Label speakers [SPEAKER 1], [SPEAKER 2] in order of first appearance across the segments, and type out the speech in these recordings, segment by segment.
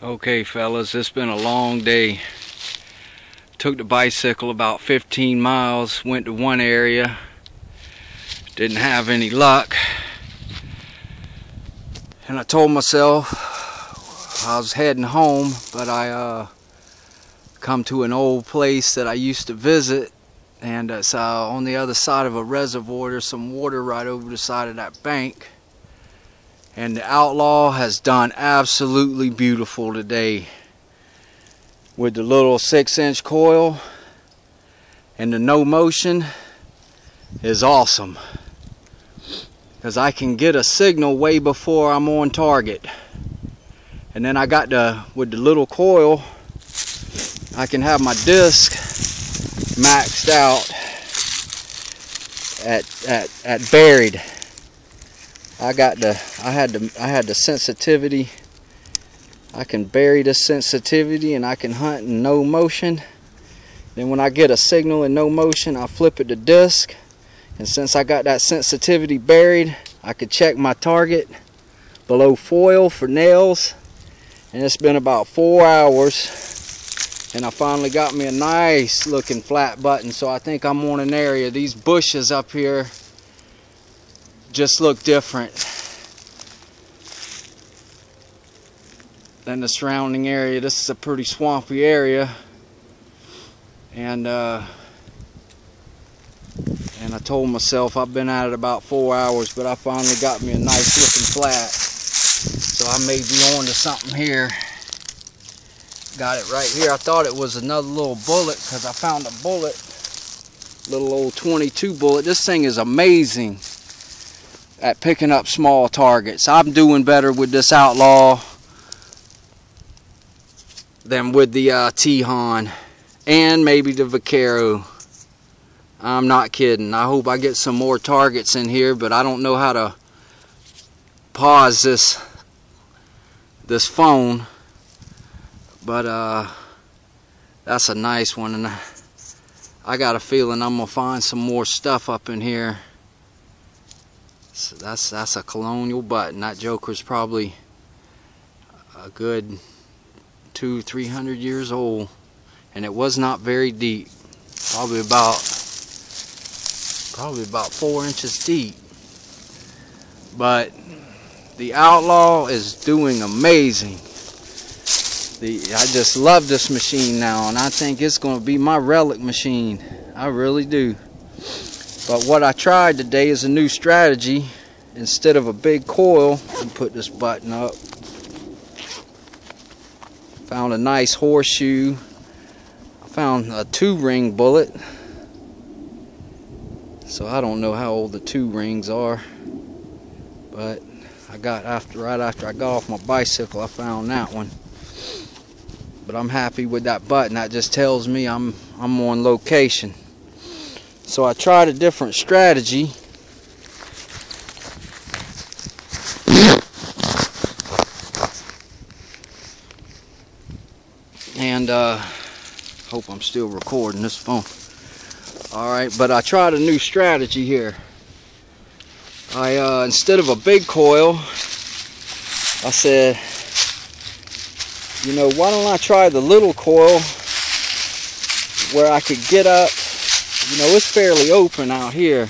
[SPEAKER 1] Okay fellas, it's been a long day. Took the bicycle about 15 miles, went to one area, didn't have any luck, and I told myself I was heading home, but I come to an old place that I used to visit, and it's on the other side of a reservoir. There's some water right over the side of that bank. And the Outlaw has done absolutely beautiful today with the little 6-inch coil, and the no motion is awesome because I can get a signal way before I'm on target. And then I got with the little coil, I can have my disc maxed out at buried. I had the sensitivity. I can bury the sensitivity and I can hunt in no motion. Then when I get a signal in no motion, I flip it to disc, and since I got that sensitivity buried, I could check my target below foil for nails. And it's been about 4 hours and I finally got me a nice looking flat button. So I think I'm on an area. These bushes up here just look different than the surrounding area. This is a pretty swampy area, and I told myself I've been at it about 4 hours, but I finally got me a nice looking flat. So I may be on to something here. Got it right here. I thought it was another little bullet because I found a bullet, little old 22 bullet. This thing is amazing at picking up small targets. I'm doing better with this Outlaw than with the T-Han and maybe the Vaquero. I'm not kidding. I hope I get some more targets in here, but I don't know how to pause this phone. But that's a nice one, and I got a feeling I'm gonna find some more stuff up in here. So that's a colonial button. That joker's probably a good 200-300 years old, and it was not very deep. Probably about 4 inches deep. But the Outlaw is doing amazing. I just love this machine now, and I think it's going to be my relic machine. I really do. But what I tried today is a new strategy. Instead of a big coil, and put this button up. Found a nice horseshoe. I found a 2-ring bullet. So I don't know how old the 2 rings are, but I got right after I got off my bicycle, I found that one. But I'm happy with that button. That just tells me I'm on location. So I tried a different strategy. And hope I'm still recording this phone. Alright, but I tried a new strategy here. I instead of a big coil, I said, you know, why don't I try the little coil where I could get up. You know, it's fairly open out here,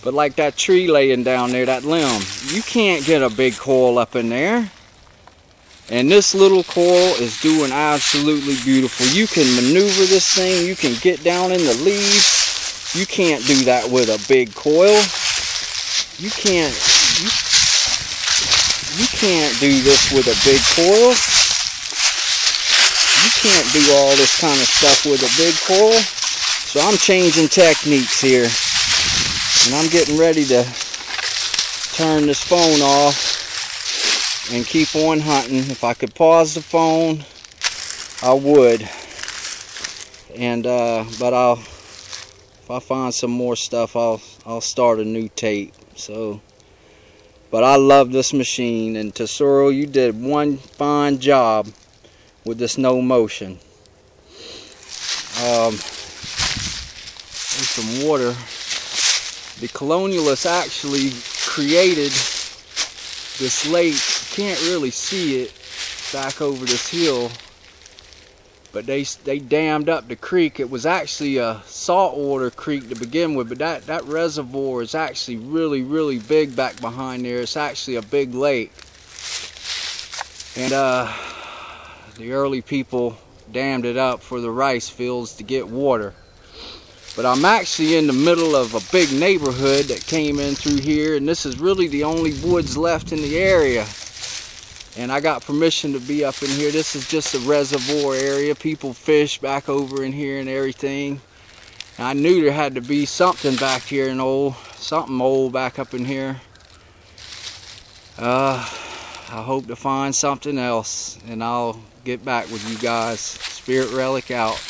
[SPEAKER 1] but like that tree laying down there, that limb, you can't get a big coil up in there. And this little coil is doing absolutely beautiful. You can maneuver this thing, you can get down in the leaves. You can't do that with a big coil. You can't do this with a big coil. You can't do all this kind of stuff with a big coil. So I'm changing techniques here, and I'm getting ready to turn this phone off and keep on hunting. If I could pause the phone, I would. And but if I find some more stuff, I'll start a new tape. So, but I love this machine, and Tesoro, you did one fine job with this no motion. There's some water. The colonialists actually created this lake. You can't really see it, back over this hill. But they dammed up the creek. It was actually a saltwater creek to begin with, but that reservoir is actually really big back behind there. It's actually a big lake. And the early people dammed it up for the rice fields to get water. But I'm actually in the middle of a big neighborhood that came in through here, and this is really the only woods left in the area. And I got permission to be up in here. This is just a reservoir area. People fish back over in here and everything. And I knew there had to be something back here, something old back up in here. I hope to find something else, and I'll get back with you guys. Spirit Relic out.